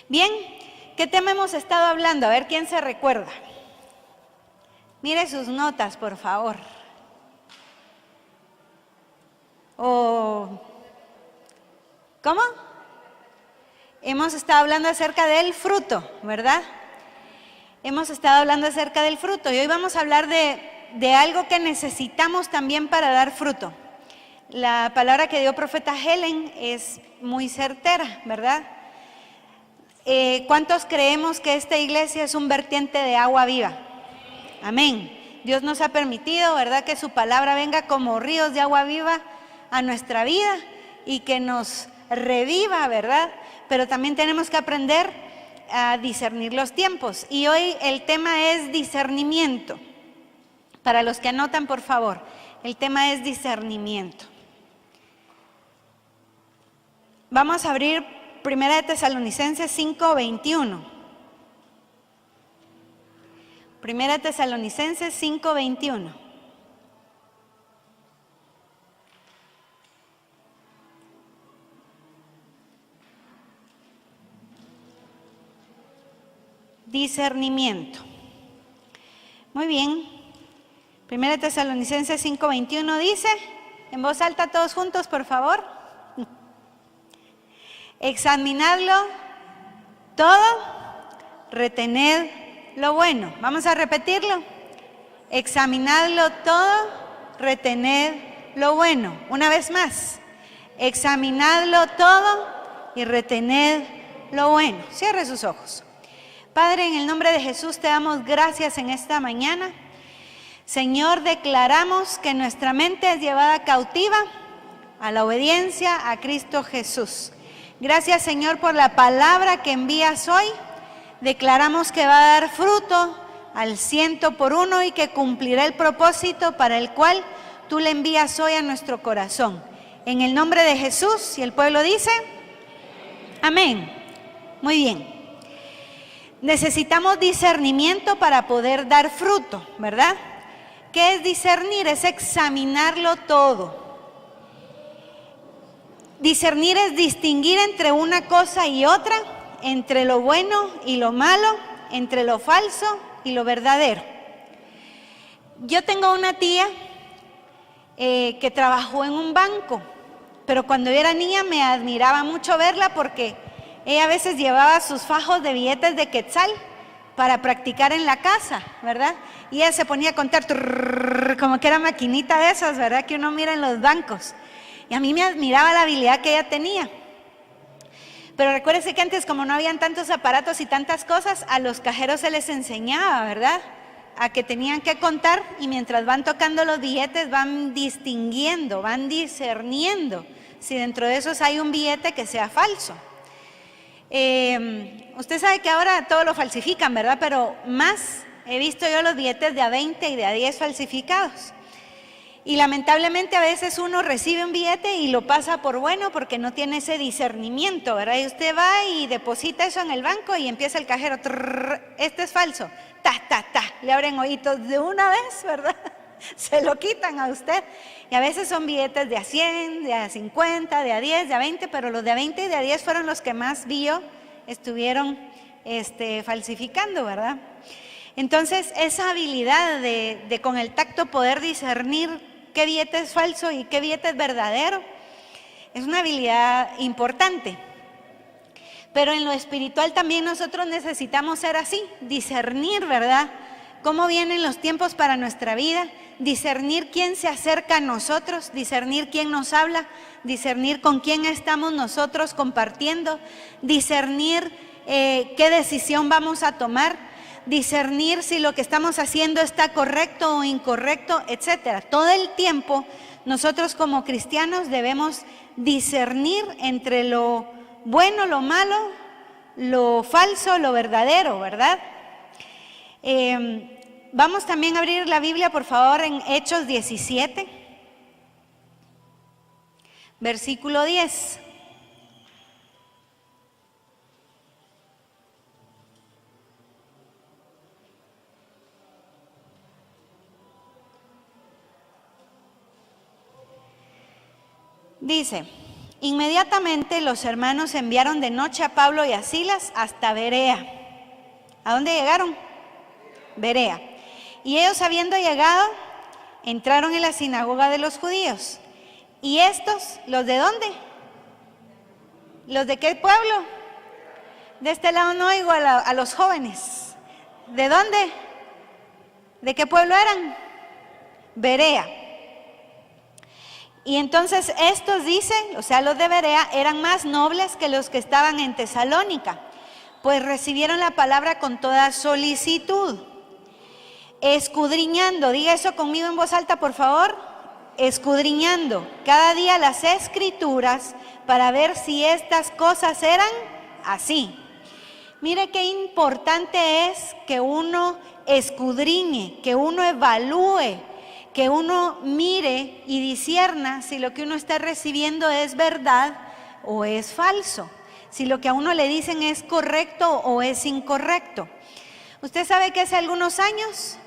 Bien, ¿qué tema hemos estado hablando? A ver quién se recuerda. Mire sus notas, por favor. ¿Cómo? Hemos estado hablando acerca del fruto, ¿verdad? Hemos estado hablando acerca del fruto y hoy vamos a hablar de algo que necesitamos también para dar fruto. La palabra que dio profeta Helen es muy certera, ¿verdad? ¿Cuántos creemos que esta iglesia es un vertiente de agua viva? Amén. Dios nos ha permitido, ¿verdad?, que su palabra venga como ríos de agua viva a nuestra vida y que nos reviva, ¿verdad? Pero también tenemos que aprender a discernir los tiempos. Y hoy el tema es discernimiento. Para los que anotan, por favor, el tema es discernimiento. Vamos a abrir 1 Tesalonicenses 5:21. 1 Tesalonicenses 5:21. Discernimiento. Muy bien. 1 Tesalonicenses 5:21 dice, en voz alta todos juntos, por favor. Examinadlo todo, retened lo bueno. Vamos a repetirlo. Examinadlo todo, retened lo bueno. Una vez más. Examinadlo todo y retened lo bueno. Cierre sus ojos. Padre, en el nombre de Jesús te damos gracias en esta mañana. Señor, declaramos que nuestra mente es llevada cautiva a la obediencia a Cristo Jesús. Gracias, Señor, por la palabra que envías hoy. Declaramos que va a dar fruto al 100 y que cumplirá el propósito para el cual tú le envías hoy a nuestro corazón. En el nombre de Jesús, y el pueblo dice, amén. Muy bien. Necesitamos discernimiento para poder dar fruto, ¿verdad? ¿Qué es discernir? Es examinarlo todo. Discernir es distinguir entre una cosa y otra, entre lo bueno y lo malo, entre lo falso y lo verdadero. Yo tengo una tía que trabajó en un banco, pero cuando yo era niña me admiraba mucho verla porque ella a veces llevaba sus fajos de billetes de quetzal para practicar en la casa, ¿verdad? Y ella se ponía a contar como que era maquinita de esas, ¿verdad?, que uno mira en los bancos. Y a mí me admiraba la habilidad que ella tenía. Pero recuérdese que antes, como no habían tantos aparatos y tantas cosas, a los cajeros se les enseñaba, ¿verdad?, a que tenían que contar y mientras van tocando los billetes van distinguiendo, van discerniendo si dentro de esos hay un billete que sea falso. Usted sabe que ahora todo lo falsifican, ¿verdad? Pero más he visto yo los billetes de a 20 y de a 10 falsificados. Y lamentablemente a veces uno recibe un billete y lo pasa por bueno porque no tiene ese discernimiento, ¿verdad? Y usted va y deposita eso en el banco y empieza el cajero, este es falso, le abren oídos de una vez, ¿verdad? Se lo quitan a usted. Y a veces son billetes de a 100, de a 50, de a 10, de a 20, pero los de a 20 y de a 10 fueron los que más vi yo estuvieron falsificando, ¿verdad? Entonces esa habilidad de con el tacto poder discernir qué billete es falso y qué billete es verdadero, es una habilidad importante. Pero en lo espiritual también nosotros necesitamos ser así, discernir, ¿verdad?, cómo vienen los tiempos para nuestra vida, discernir quién se acerca a nosotros, discernir quién nos habla, discernir con quién estamos nosotros compartiendo, discernir qué decisión vamos a tomar, discernir si lo que estamos haciendo está correcto o incorrecto, etc. Todo el tiempo nosotros como cristianos debemos discernir entre lo bueno, lo malo, lo falso, lo verdadero, ¿verdad? Vamos también a abrir la Biblia, por favor, en Hechos 17, versículo 10. Dice: inmediatamente los hermanos enviaron de noche a Pablo y a Silas hasta Berea. ¿A dónde llegaron? Berea. Y ellos, habiendo llegado, entraron en la sinagoga de los judíos. ¿Y estos, los de dónde? ¿Los de qué pueblo? De este lado no oigo a los jóvenes. ¿De dónde? ¿De qué pueblo eran? Berea. Y entonces estos, dice, o sea, los de Berea, eran más nobles que los que estaban en Tesalónica, pues recibieron la palabra con toda solicitud, escudriñando, diga eso conmigo en voz alta, por favor, escudriñando cada día las Escrituras para ver si estas cosas eran así. Mire qué importante es que uno escudriñe, que uno evalúe, que uno mire y discierna si lo que uno está recibiendo es verdad o es falso, si lo que a uno le dicen es correcto o es incorrecto. Usted sabe que hace algunos años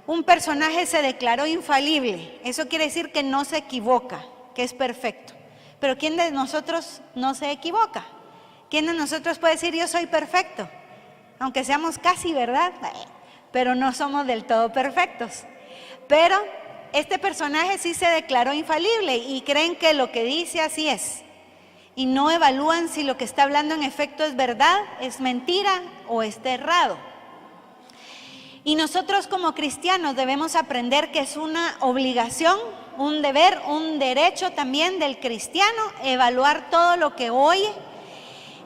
un personaje se declaró infalible. Eso quiere decir que no se equivoca, que es perfecto. Pero ¿quién de nosotros no se equivoca? ¿Quién de nosotros puede decir yo soy perfecto? Aunque seamos casi, ¿verdad? Pero no somos del todo perfectos. Pero este personaje sí se declaró infalible y creen que lo que dice así es. Y no evalúan si lo que está hablando en efecto es verdad, es mentira o está errado. Y nosotros como cristianos debemos aprender que es una obligación, un deber, un derecho también del cristiano, evaluar todo lo que oye,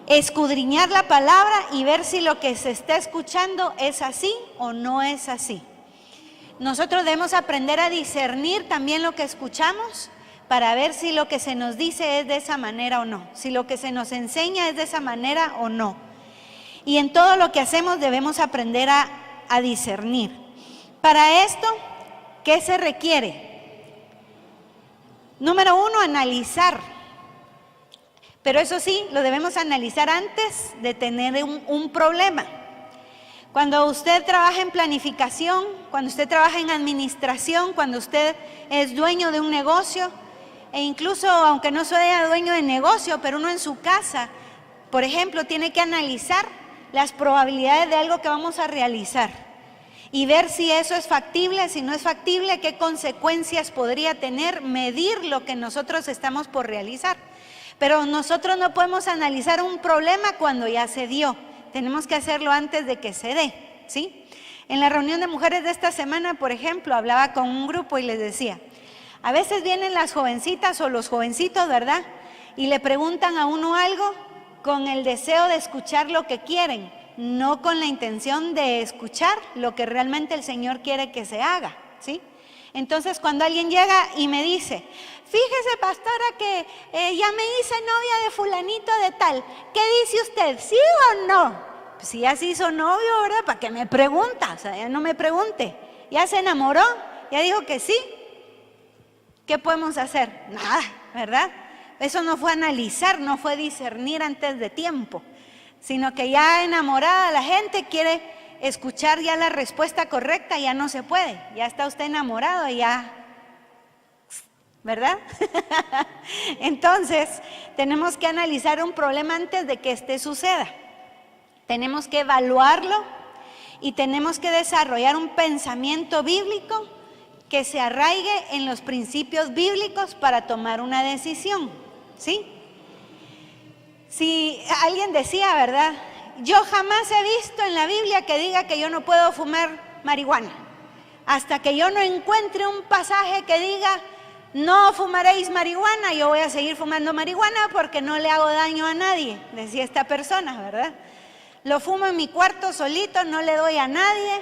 escudriñar la palabra y ver si lo que se está escuchando es así o no es así. Nosotros debemos aprender a discernir también lo que escuchamos para ver si lo que se nos dice es de esa manera o no, si lo que se nos enseña es de esa manera o no. Y en todo lo que hacemos debemos aprender a discernir. Para esto, ¿qué se requiere? Número 1, analizar. Pero eso sí, lo debemos analizar antes de tener un problema. Cuando usted trabaja en planificación, cuando usted trabaja en administración, cuando usted es dueño de un negocio, e incluso aunque no sea dueño de negocio, pero uno en su casa, por ejemplo, tiene que analizar las probabilidades de algo que vamos a realizar y ver si eso es factible, si no es factible, qué consecuencias podría tener, medir lo que nosotros estamos por realizar. Pero nosotros no podemos analizar un problema cuando ya se dio. Tenemos que hacerlo antes de que se dé, ¿sí? En la reunión de mujeres de esta semana, por ejemplo, hablaba con un grupo y les decía, a veces vienen las jovencitas o los jovencitos, ¿verdad? Y le preguntan a uno algo con el deseo de escuchar lo que quieren, no con la intención de escuchar lo que realmente el Señor quiere que se haga, ¿sí? Entonces, cuando alguien llega y me dice, fíjese, pastora, que ya me hice novia de fulanito de tal, ¿qué dice usted? ¿Sí o no? Pues si ya se hizo novio, ¿verdad? ¿Para qué me pregunta? O sea, ya no me pregunte. ¿Ya se enamoró? ¿Ya dijo que sí? ¿Qué podemos hacer? Nada, ¿verdad? Eso no fue analizar, no fue discernir antes de tiempo, sino que ya enamorada la gente quiere escuchar ya la respuesta correcta, ya no se puede, ya está usted enamorado, ya, ¿verdad? Entonces, tenemos que analizar un problema antes de que este suceda. Tenemos que evaluarlo y tenemos que desarrollar un pensamiento bíblico que se arraigue en los principios bíblicos para tomar una decisión, ¿sí? Si alguien decía, ¿verdad? Yo jamás he visto en la Biblia que diga que yo no puedo fumar marihuana. Hasta que yo no encuentre un pasaje que diga, no fumaréis marihuana, yo voy a seguir fumando marihuana porque no le hago daño a nadie, decía esta persona, ¿verdad? Lo fumo en mi cuarto solito, no le doy a nadie,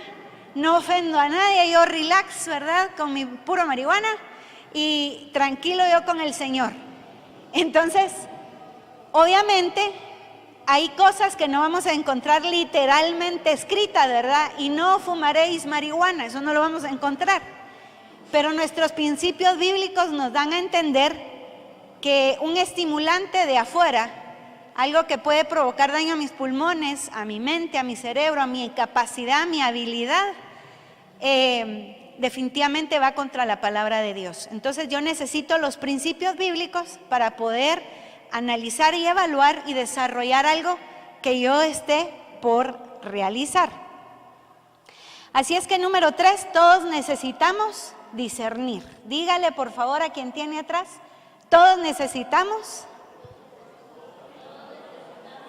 no ofendo a nadie, yo relax, ¿verdad? Con mi puro marihuana y tranquilo yo con el Señor. Entonces, obviamente, hay cosas que no vamos a encontrar literalmente escritas, ¿verdad? Y no fumaréis marihuana, eso no lo vamos a encontrar. Pero nuestros principios bíblicos nos dan a entender que un estimulante de afuera, algo que puede provocar daño a mis pulmones, a mi mente, a mi cerebro, a mi capacidad, a mi habilidad, definitivamente va contra la palabra de Dios. Entonces yo necesito los principios bíblicos para poder analizar y evaluar y desarrollar algo que yo esté por realizar. Así es que número 3, todos necesitamos discernir. Dígale por favor a quien tiene atrás, todos necesitamos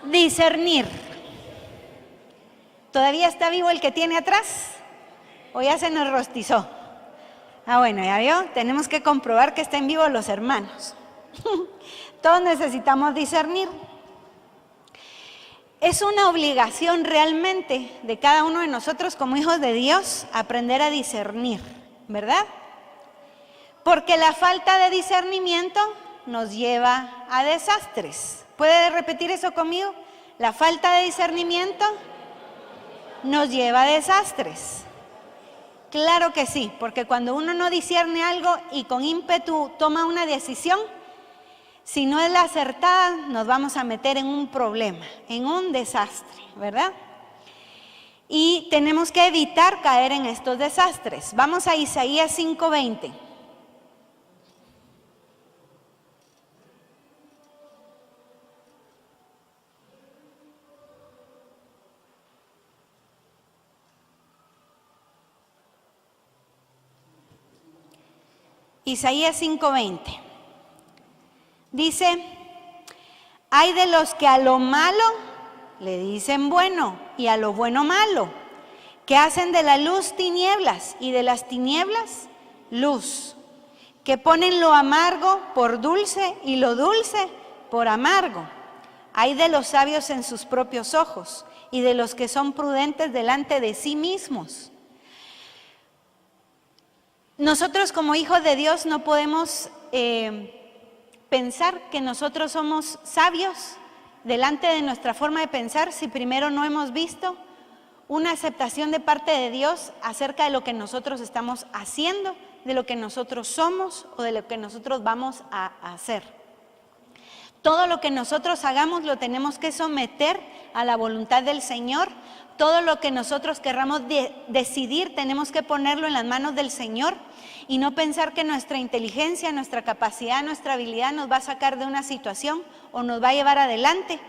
discernir. ¿Todavía está vivo el que tiene atrás? ¿O ya se nos rostizó? Ah, bueno, ya vio, tenemos que comprobar que estén vivos los hermanos. Todos necesitamos discernir. Es una obligación realmente de cada uno de nosotros como hijos de Dios aprender a discernir, ¿verdad? Porque la falta de discernimiento nos lleva a desastres. ¿Puede repetir eso conmigo? La falta de discernimiento nos lleva a desastres. Claro que sí, porque cuando uno no discierne algo y con ímpetu toma una decisión, si no es la acertada, nos vamos a meter en un problema, en un desastre, ¿verdad? Y tenemos que evitar caer en estos desastres. Vamos a Isaías 5:20. Isaías 5:20. Dice, hay de los que a lo malo le dicen bueno y a lo bueno malo, que hacen de la luz tinieblas y de las tinieblas luz, que ponen lo amargo por dulce y lo dulce por amargo. Hay de los sabios en sus propios ojos y de los que son prudentes delante de sí mismos. Nosotros como hijos de Dios no podemos pensar que nosotros somos sabios delante de nuestra forma de pensar si primero no hemos visto una aceptación de parte de Dios acerca de lo que nosotros estamos haciendo, de lo que nosotros somos o de lo que nosotros vamos a hacer. Todo lo que nosotros hagamos lo tenemos que someter a la voluntad del Señor. Todo lo que nosotros querramos decidir tenemos que ponerlo en las manos del Señor y no pensar que nuestra inteligencia, nuestra capacidad, nuestra habilidad nos va a sacar de una situación o nos va a llevar adelante.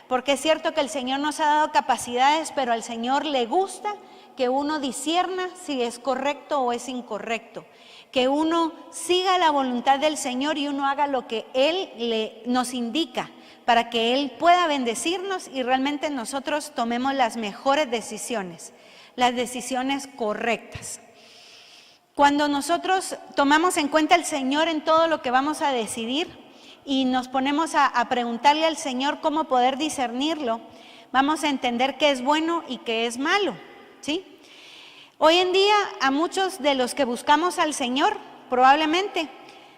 Porque es cierto que el Señor nos ha dado capacidades, pero al Señor le gusta que uno discierna si es correcto o es incorrecto. Que uno siga la voluntad del Señor y uno haga lo que Él nos indica para que Él pueda bendecirnos y realmente nosotros tomemos las mejores decisiones, las decisiones correctas. Cuando nosotros tomamos en cuenta al Señor en todo lo que vamos a decidir y nos ponemos a preguntarle al Señor cómo poder discernirlo, vamos a entender qué es bueno y qué es malo, ¿sí? Hoy en día a muchos de los que buscamos al Señor probablemente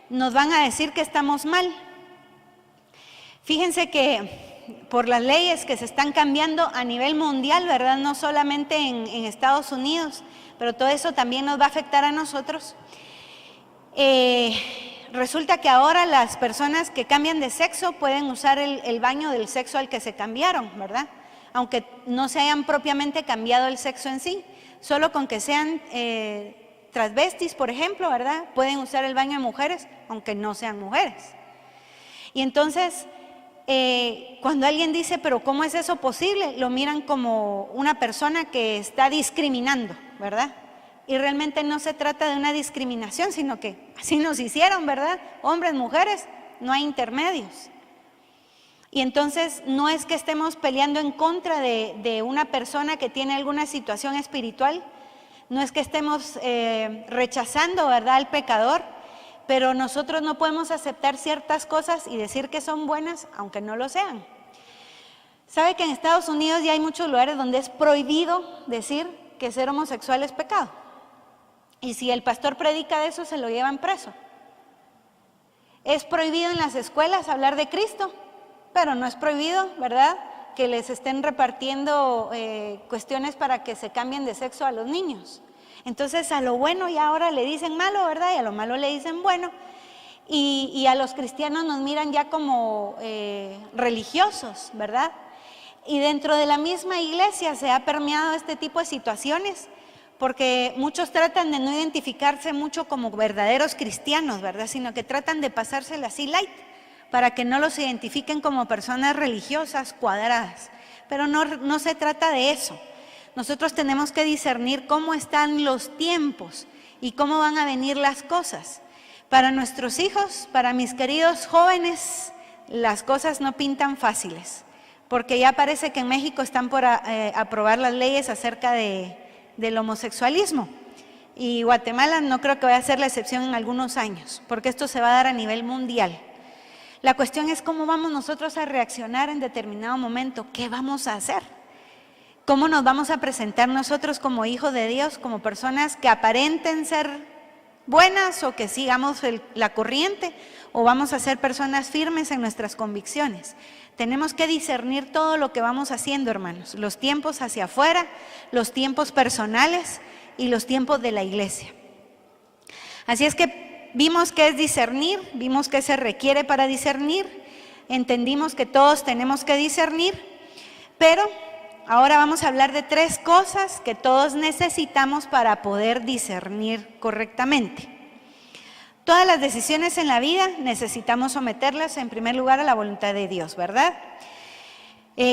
nos van a decir que estamos mal. Fíjense que por las leyes que se están cambiando a nivel mundial, ¿verdad? No solamente en Estados Unidos, pero todo eso también nos va a afectar a nosotros. Resulta que ahora las personas que cambian de sexo pueden usar el baño del sexo al que se cambiaron, ¿verdad? Aunque no se hayan propiamente cambiado el sexo en sí, solo con que sean transvestis, por ejemplo, ¿verdad? Pueden usar el baño de mujeres, aunque no sean mujeres. Y entonces, cuando alguien dice, pero ¿cómo es eso posible? Lo miran como una persona que está discriminando, ¿verdad? Y realmente no se trata de una discriminación, sino que así nos hicieron, ¿verdad? Hombres, mujeres, no hay intermedios. Y entonces no es que estemos peleando en contra de una persona que tiene alguna situación espiritual, no es que estemos rechazando, ¿verdad?, al pecador, pero nosotros no podemos aceptar ciertas cosas y decir que son buenas, aunque no lo sean. ¿Sabe que en Estados Unidos ya hay muchos lugares donde es prohibido decir que ser homosexual es pecado? Y si el pastor predica de eso, se lo llevan preso. Es prohibido en las escuelas hablar de Cristo, pero no es prohibido, ¿verdad?, que les estén repartiendo cuestiones para que se cambien de sexo a los niños. Entonces a lo bueno y ahora le dicen malo, ¿verdad?, y a lo malo le dicen bueno. Y a los cristianos nos miran ya como religiosos, ¿verdad? Y dentro de la misma iglesia se ha permeado este tipo de situaciones, porque muchos tratan de no identificarse mucho como verdaderos cristianos, ¿verdad?, sino que tratan de pasársela así light, para que no los identifiquen como personas religiosas cuadradas. Pero no se trata de eso. Nosotros tenemos que discernir cómo están los tiempos y cómo van a venir las cosas. Para nuestros hijos, para mis queridos jóvenes, las cosas no pintan fáciles, porque ya parece que en México están por aprobar las leyes acerca del homosexualismo. Y Guatemala no creo que vaya a ser la excepción en algunos años, porque esto se va a dar a nivel mundial. La cuestión es cómo vamos nosotros a reaccionar en determinado momento. ¿Qué vamos a hacer? ¿Cómo nos vamos a presentar nosotros como hijos de Dios, como personas que aparenten ser buenas o que sigamos la corriente, o vamos a ser personas firmes en nuestras convicciones? Tenemos que discernir todo lo que vamos haciendo, hermanos, los tiempos hacia afuera, los tiempos personales y los tiempos de la iglesia. Así es que vimos qué es discernir, vimos qué se requiere para discernir, entendimos que todos tenemos que discernir, pero ahora vamos a hablar de 3 cosas que todos necesitamos para poder discernir correctamente. Todas las decisiones en la vida necesitamos someterlas en primer lugar a la voluntad de Dios, ¿verdad?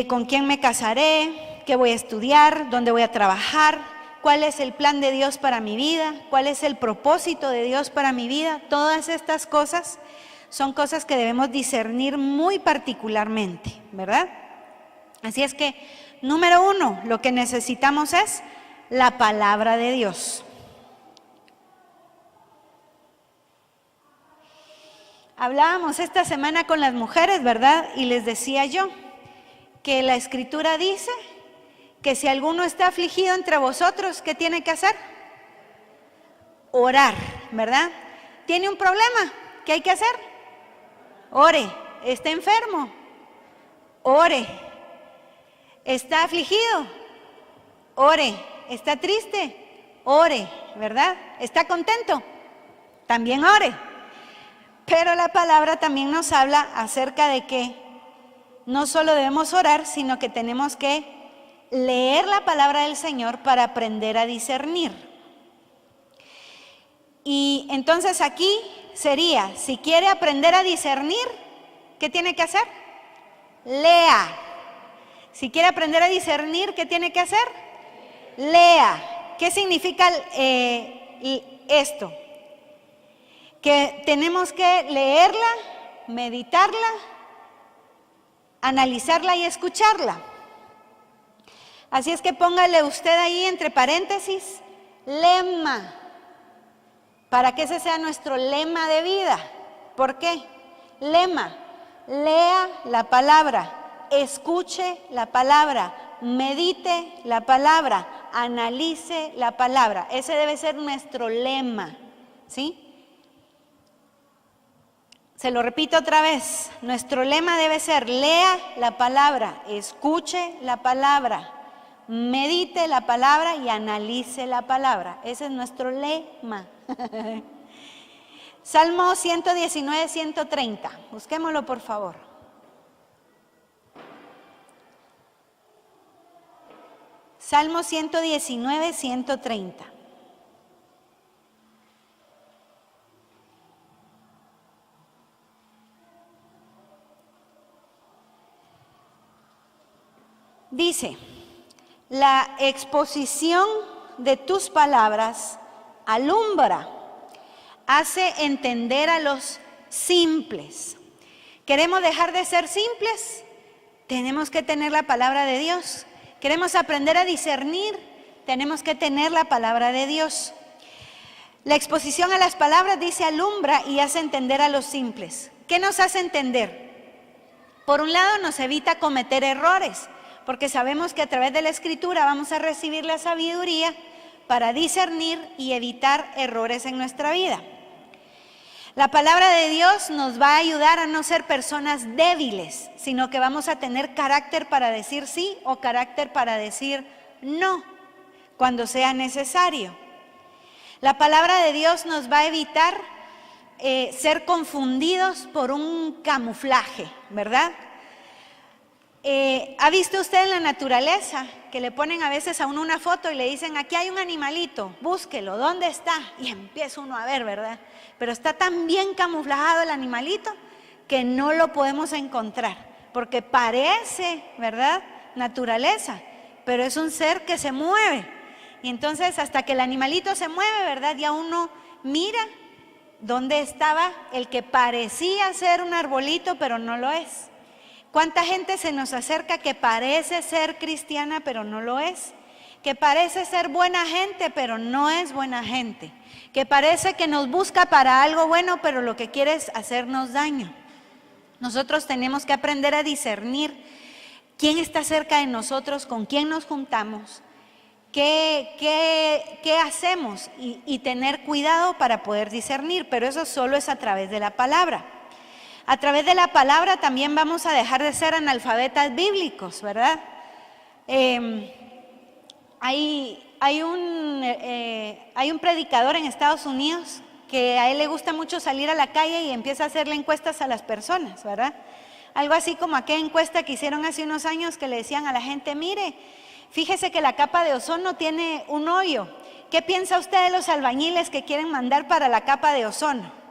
¿Con quién me casaré? ¿Qué voy a estudiar? ¿Dónde voy a trabajar? ¿Cuál es el plan de Dios para mi vida? ¿Cuál es el propósito de Dios para mi vida? Todas estas cosas son cosas que debemos discernir muy particularmente, ¿verdad? Así es que, número 1, lo que necesitamos es la palabra de Dios. Hablábamos esta semana con las mujeres, ¿verdad? Y les decía yo que la Escritura dice que si alguno está afligido entre vosotros, ¿qué tiene que hacer? Orar, ¿verdad? ¿Tiene un problema? ¿Qué hay que hacer? Ore. ¿Está enfermo? Ore. ¿Está afligido? Ore. ¿Está triste? Ore, ¿verdad? ¿Está contento? También ore. Pero la palabra también nos habla acerca de que no solo debemos orar, sino que tenemos que leer la palabra del Señor para aprender a discernir. Y entonces aquí sería, si quiere aprender a discernir, ¿qué tiene que hacer? Lea. Si quiere aprender a discernir, ¿qué tiene que hacer? Lea. ¿Qué significa esto? Que tenemos que leerla, meditarla, analizarla y escucharla. Así es que póngale usted ahí entre paréntesis, lema, para que ese sea nuestro lema de vida. ¿Por qué? Lema, lea la palabra, escuche la palabra, medite la palabra, analice la palabra. Ese debe ser nuestro lema, ¿sí? Se lo repito otra vez, nuestro lema debe ser: lea la palabra, escuche la palabra, medite la palabra y analice la palabra. Ese es nuestro lema. Salmo 119, 130. Busquémoslo, por favor. Salmo 119, 130. Dice: la exposición de tus palabras alumbra, hace entender a los simples. ¿Queremos dejar de ser simples? Tenemos que tener la palabra de Dios. ¿Queremos aprender a discernir? Tenemos que tener la palabra de Dios. La exposición a las palabras, dice, alumbra y hace entender a los simples. ¿Qué nos hace entender? Por un lado, nos evita cometer errores, porque sabemos que a través de la Escritura vamos a recibir la sabiduría para discernir y evitar errores en nuestra vida. La palabra de Dios nos va a ayudar a no ser personas débiles, sino que vamos a tener carácter para decir sí o carácter para decir no, cuando sea necesario. La palabra de Dios nos va a evitar ser confundidos por un camuflaje, ¿verdad? ¿Ha visto usted en la naturaleza que le ponen a veces a uno una foto y le dicen, aquí hay un animalito, búsquelo, ¿dónde está? Y empieza uno a ver, ¿verdad? Pero está tan bien camuflado el animalito que no lo podemos encontrar, porque parece, ¿verdad?, naturaleza, pero es un ser que se mueve. Y entonces hasta que el animalito se mueve, ¿verdad?, ya uno mira dónde estaba el que parecía ser un arbolito, pero no lo es. ¿Cuánta gente se nos acerca que parece ser cristiana, pero no lo es? Que parece ser buena gente, pero no es buena gente. Que parece que nos busca para algo bueno, pero lo que quiere es hacernos daño. Nosotros tenemos que aprender a discernir quién está cerca de nosotros, con quién nos juntamos, qué hacemos y tener cuidado para poder discernir, pero eso solo es a través de la palabra. A través de la palabra también vamos a dejar de ser analfabetas bíblicos, ¿verdad? Hay un predicador en Estados Unidos que a él le gusta mucho salir a la calle y empieza a hacerle encuestas a las personas, ¿verdad? Algo así como aquella encuesta que hicieron hace unos años que le decían a la gente, mire, fíjese que la capa de ozono tiene un hoyo. ¿Qué piensa usted de los albañiles que quieren mandar para la capa de ozono?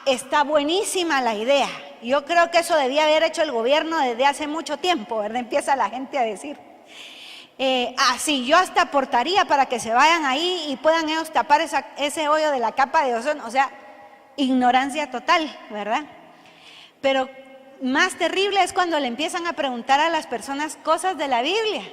Está buenísima la idea. Yo creo que eso debía haber hecho el gobierno desde hace mucho tiempo, ¿verdad? Empieza la gente a decir. Sí, yo hasta aportaría para que se vayan ahí y puedan ellos tapar ese hoyo de la capa de ozono. O sea, ignorancia total, ¿verdad? Pero más terrible es cuando le empiezan a preguntar a las personas cosas de la Biblia.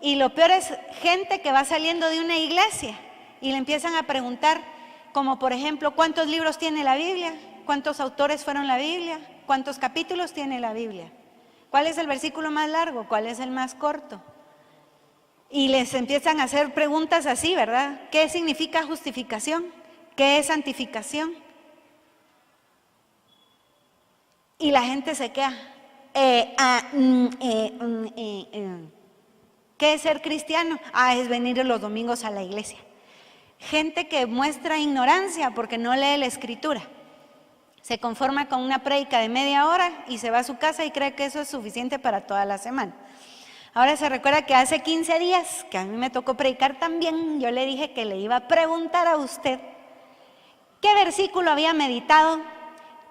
Y lo peor es gente que va saliendo de una iglesia y le empiezan a preguntar, como por ejemplo, ¿cuántos libros tiene la Biblia? ¿Cuántos autores fueron la Biblia? ¿Cuántos capítulos tiene la Biblia? ¿Cuál es el versículo más largo? ¿Cuál es el más corto? Y les empiezan a hacer preguntas así, ¿verdad? ¿Qué significa justificación? ¿Qué es santificación? Y la gente se queda. ¿Qué es ser cristiano? Es venir los domingos a la iglesia. Gente que muestra ignorancia porque no lee la Escritura. Se conforma con una prédica de media hora y se va a su casa y cree que eso es suficiente para toda la semana. Ahora se recuerda que hace 15 días, que a mí me tocó predicar también, yo le dije que le iba a preguntar a usted qué versículo había meditado,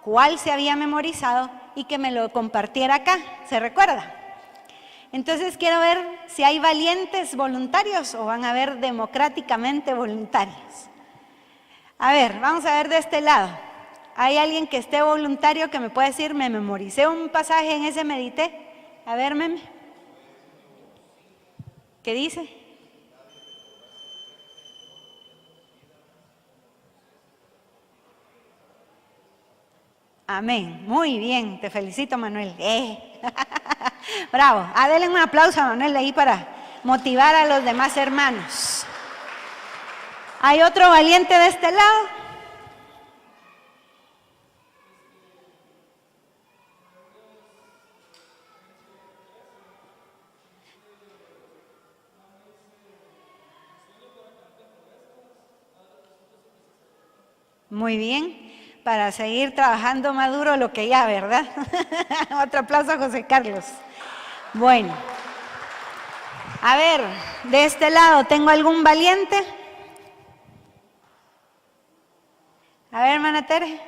cuál se había memorizado y que me lo compartiera acá. ¿Se recuerda? Entonces quiero ver si hay valientes voluntarios o van a haber democráticamente voluntarios. A ver, vamos a ver de este lado. ¿Hay alguien que esté voluntario que me pueda decir, me memoricé un pasaje en ese medité? A ver, meme. ¿Qué dice? Amén. Muy bien, te felicito, Manuel. Bravo. Denle un aplauso a Manuel ahí para motivar a los demás hermanos. ¿Hay otro valiente de este lado? Muy bien. Para seguir trabajando más duro lo que ya, ¿verdad? Otro aplauso a José Carlos. Bueno. A ver, de este lado, ¿tengo algún valiente? A ver, hermana Tere.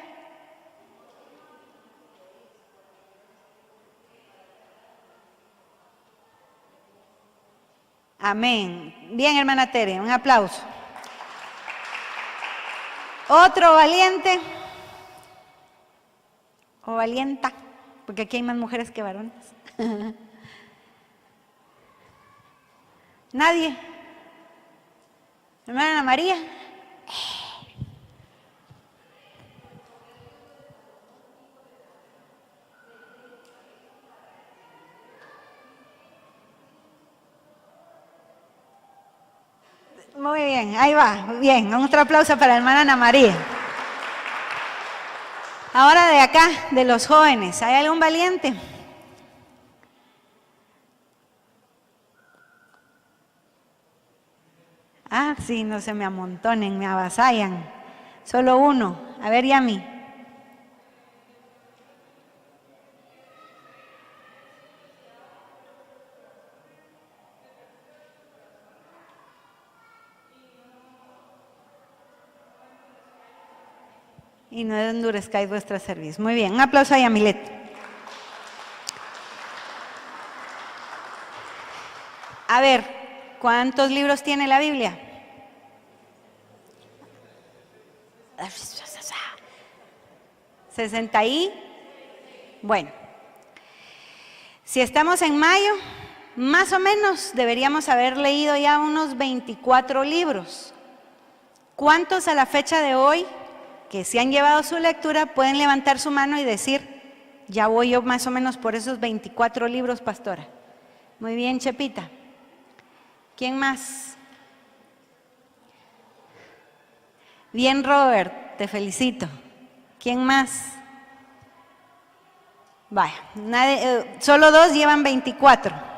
Amén. Bien, hermana Tere, un aplauso. Otro valiente. O valienta, porque aquí hay más mujeres que varones. Nadie. Hermana Ana María. Muy bien, ahí va. Bien, otro aplauso para la hermana Ana María. Ahora de acá, de los jóvenes, ¿hay algún valiente? Ah, sí, no se me amontonen, me avasallan. Solo uno. A ver, Yami. Y no endurezcáis vuestra cerviz. Muy bien, un aplauso a Yamilet. A ver, ¿cuántos libros tiene la Biblia? 60 y... Bueno, si estamos en mayo, más o menos deberíamos haber leído ya unos 24 libros. ¿Cuántos a la fecha de hoy que se han llevado su lectura pueden levantar su mano y decir, ya voy yo más o menos por esos 24 libros, pastora? Muy bien, Chepita. ¿Quién más? Bien, Robert, te felicito. ¿Quién más? Vaya, solo 2 llevan 24.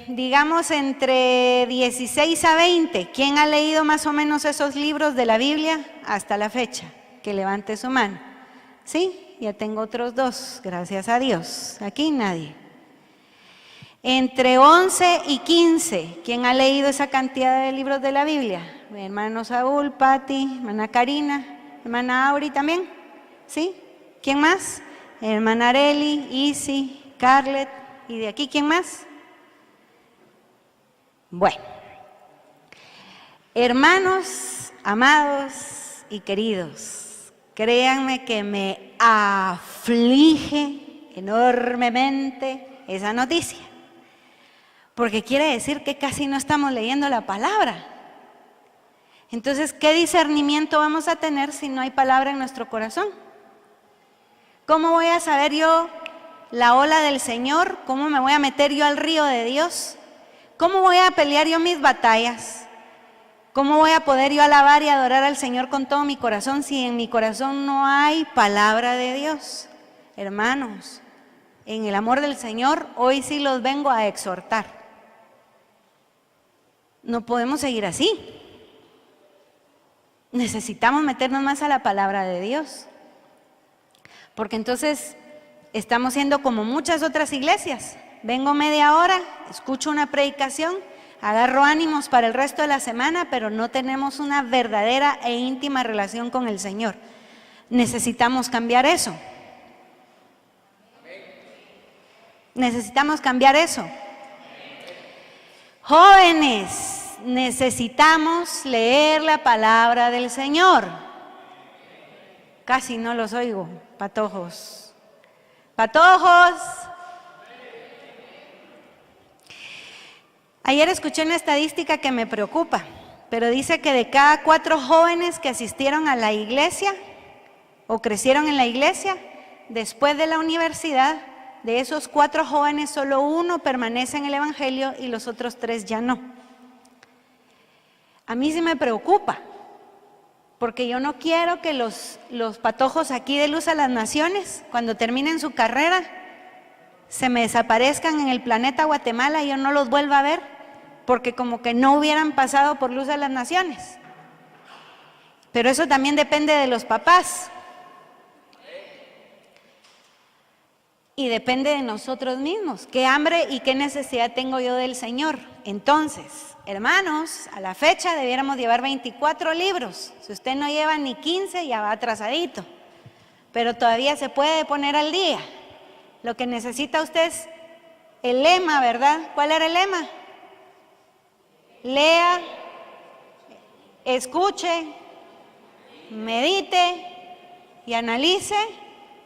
Digamos entre 16 a 20. ¿Quién ha leído más o menos esos libros de la Biblia hasta la fecha? Que levante su mano. ¿Sí? Ya tengo otros 2, gracias a Dios. Aquí nadie. Entre 11 y 15. ¿Quién ha leído esa cantidad de libros de la Biblia? Mi hermano Saúl, Patti, hermana Karina, hermana Auri también. ¿Sí? ¿Quién más? Hermana Areli, Isi, Carlet. ¿Y de aquí quién más? Bueno, hermanos, amados y queridos, créanme que me aflige enormemente esa noticia, porque quiere decir que casi no estamos leyendo la palabra. Entonces, ¿qué discernimiento vamos a tener si no hay palabra en nuestro corazón? ¿Cómo voy a saber yo la ola del Señor? ¿Cómo me voy a meter yo al río de Dios? ¿Cómo voy a pelear yo mis batallas? ¿Cómo voy a poder yo alabar y adorar al Señor con todo mi corazón si en mi corazón no hay palabra de Dios? Hermanos, en el amor del Señor, hoy sí los vengo a exhortar. No podemos seguir así. Necesitamos meternos más a la palabra de Dios. Porque entonces estamos siendo como muchas otras iglesias. Vengo media hora, escucho una predicación, agarro ánimos para el resto de la semana, pero no tenemos una verdadera e íntima relación con el Señor. Necesitamos cambiar eso. Necesitamos cambiar eso. Jóvenes, necesitamos leer la palabra del Señor. Casi no los oigo, patojos. Patojos. Ayer escuché una estadística que me preocupa, pero dice que de cada 4 jóvenes que asistieron a la iglesia o crecieron en la iglesia, después de la universidad, de esos 4 jóvenes solo 1 permanece en el evangelio y los otros 3 ya no. A mí sí me preocupa, porque yo no quiero que los patojos aquí de Luz a las Naciones, cuando terminen su carrera, se me desaparezcan en el planeta Guatemala y yo no los vuelva a ver, porque como que no hubieran pasado por Luz a las Naciones. Pero eso también depende de los papás. Y depende de nosotros mismos. ¿Qué hambre y qué necesidad tengo yo del Señor? Entonces, hermanos, a la fecha debiéramos llevar 24 libros. Si usted no lleva ni 15, ya va atrasadito. Pero todavía se puede poner al día. Lo que necesita usted es el lema, ¿verdad? ¿Cuál era el lema? Lea, escuche, medite y analice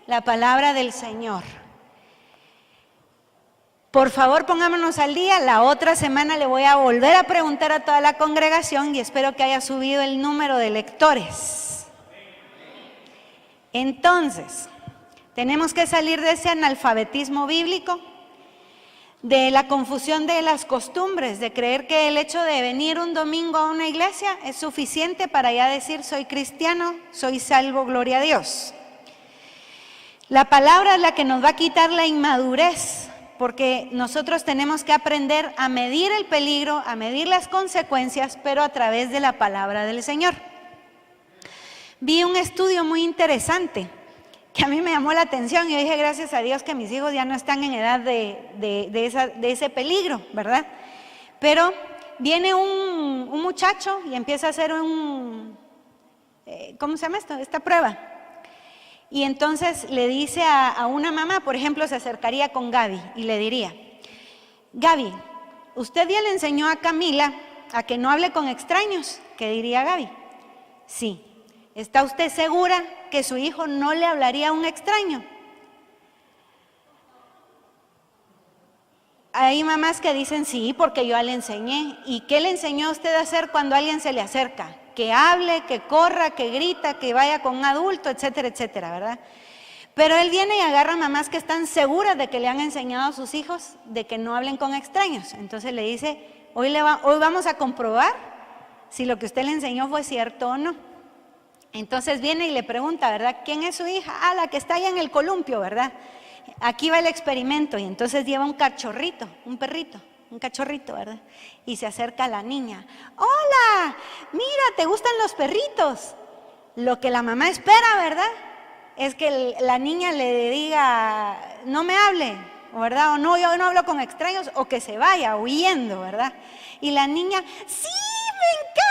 la palabra del Señor. Por favor, pongámonos al día. La otra semana le voy a volver a preguntar a toda la congregación y espero que haya subido el número de lectores. Entonces, tenemos que salir de ese analfabetismo bíblico, de la confusión de las costumbres, de creer que el hecho de venir un domingo a una iglesia es suficiente para ya decir soy cristiano, soy salvo, gloria a Dios. La palabra es la que nos va a quitar la inmadurez, porque nosotros tenemos que aprender a medir el peligro, a medir las consecuencias, pero a través de la palabra del Señor. Vi un estudio muy interesante que a mí me llamó la atención y yo dije, gracias a Dios que mis hijos ya no están en edad de ese peligro, ¿verdad? Pero viene un muchacho y empieza a hacer ¿cómo se llama esto? Esta prueba. Y entonces le dice a una mamá, por ejemplo, se acercaría con Gaby y le diría, Gaby, ¿usted ya le enseñó a Camila a que no hable con extraños? ¿Qué diría Gaby? Sí. ¿Está usted segura que su hijo no le hablaría a un extraño? Hay mamás que dicen sí, porque yo ya le enseñé. ¿Y qué le enseñó a usted a hacer cuando alguien se le acerca? Que hable, que corra, que grita, que vaya con un adulto, etcétera, etcétera, ¿verdad? Pero él viene y agarra a mamás que están seguras de que le han enseñado a sus hijos de que no hablen con extraños. Entonces le dice, hoy vamos a comprobar si lo que usted le enseñó fue cierto o no. Entonces viene y le pregunta, ¿verdad? ¿Quién es su hija? Ah, la que está allá en el columpio, ¿verdad? Aquí va el experimento y entonces lleva un cachorrito, un perrito, un cachorrito, ¿verdad? Y se acerca a la niña. ¡Hola! Mira, ¿te gustan los perritos? Lo que la mamá espera, ¿verdad? Es que la niña le diga, no me hable, ¿verdad? O no, yo no hablo con extraños, o que se vaya huyendo, ¿verdad? Y la niña, sí, me encantan,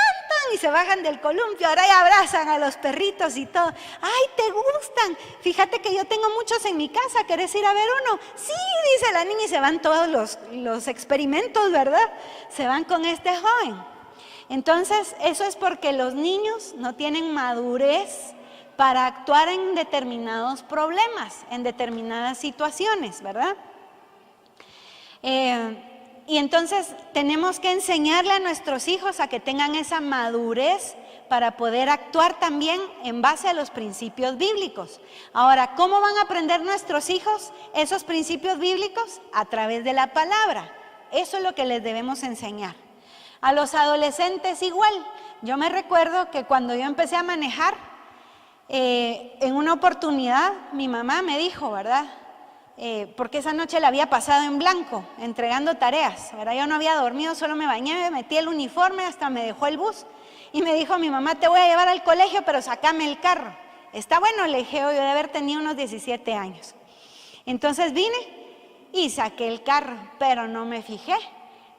y se bajan del columpio, ahora ya abrazan a los perritos y todo. ¡Ay, te gustan! Fíjate que yo tengo muchos en mi casa, ¿querés ir a ver uno? Sí, dice la niña, y se van todos los experimentos, ¿verdad? Se van con este joven. Entonces, eso es porque los niños no tienen madurez para actuar en determinados problemas, en determinadas situaciones, ¿verdad? Y entonces tenemos que enseñarle a nuestros hijos a que tengan esa madurez para poder actuar también en base a los principios bíblicos. Ahora, ¿cómo van a aprender nuestros hijos esos principios bíblicos? A través de la palabra. Eso es lo que les debemos enseñar. A los adolescentes igual. Yo me recuerdo que cuando yo empecé a manejar, en una oportunidad mi mamá me dijo, ¿verdad? Porque esa noche la había pasado en blanco, entregando tareas, ¿verdad? Yo no había dormido, solo me bañé, me metí el uniforme, hasta me dejó el bus y me dijo mi mamá, te voy a llevar al colegio, pero sacame el carro. Está bueno, le dije, yo de haber tenido unos 17 años. Entonces vine y saqué el carro, pero no me fijé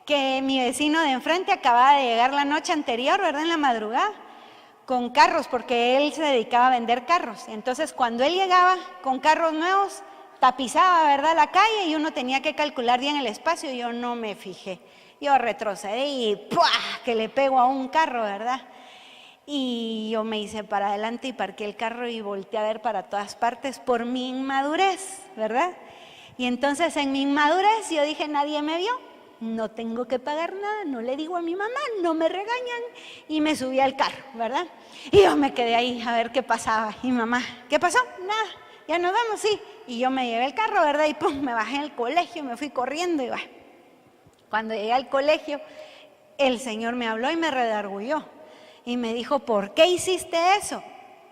que mi vecino de enfrente acababa de llegar la noche anterior, ¿verdad? En la madrugada, con carros, porque él se dedicaba a vender carros. Entonces cuando él llegaba con carros nuevos, tapizaba, ¿verdad?, la calle y uno tenía que calcular bien el espacio y yo no me fijé. Yo retrocedí y ¡pua!, que le pego a un carro, ¿verdad? Y yo me hice para adelante y parqué el carro y volteé a ver para todas partes por mi inmadurez, ¿verdad? Y entonces en mi inmadurez yo dije, nadie me vio, no tengo que pagar nada, no le digo a mi mamá, no me regañan, y me subí al carro, ¿verdad? Y yo me quedé ahí a ver qué pasaba. Y mamá, ¿qué pasó? Nada. Ya nos vamos, sí. Y yo me llevé el carro, ¿verdad? Y pum, me bajé en el colegio, me fui corriendo y va. Cuando llegué al colegio, el Señor me habló y me redargulló. Y me dijo, ¿por qué hiciste eso?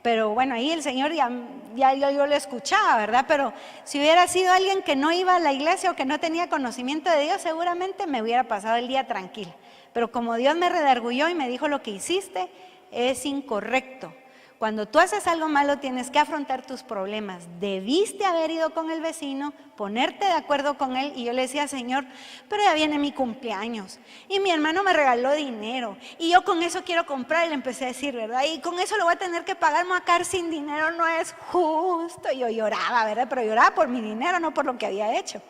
Pero bueno, ahí el Señor ya yo lo escuchaba, ¿verdad? Pero si hubiera sido alguien que no iba a la iglesia o que no tenía conocimiento de Dios, seguramente me hubiera pasado el día tranquila. Pero como Dios me redargulló y me dijo, lo que hiciste es incorrecto. Cuando tú haces algo malo tienes que afrontar tus problemas. Debiste haber ido con el vecino, ponerte de acuerdo con él. Y yo le decía, Señor, pero ya viene mi cumpleaños y mi hermano me regaló dinero y yo con eso quiero comprar. Y le empecé a decir, ¿verdad? Y con eso lo voy a tener que pagar, me voy a quedar sin dinero, no es justo. Y yo lloraba, ¿verdad? Pero lloraba por mi dinero, no por lo que había hecho.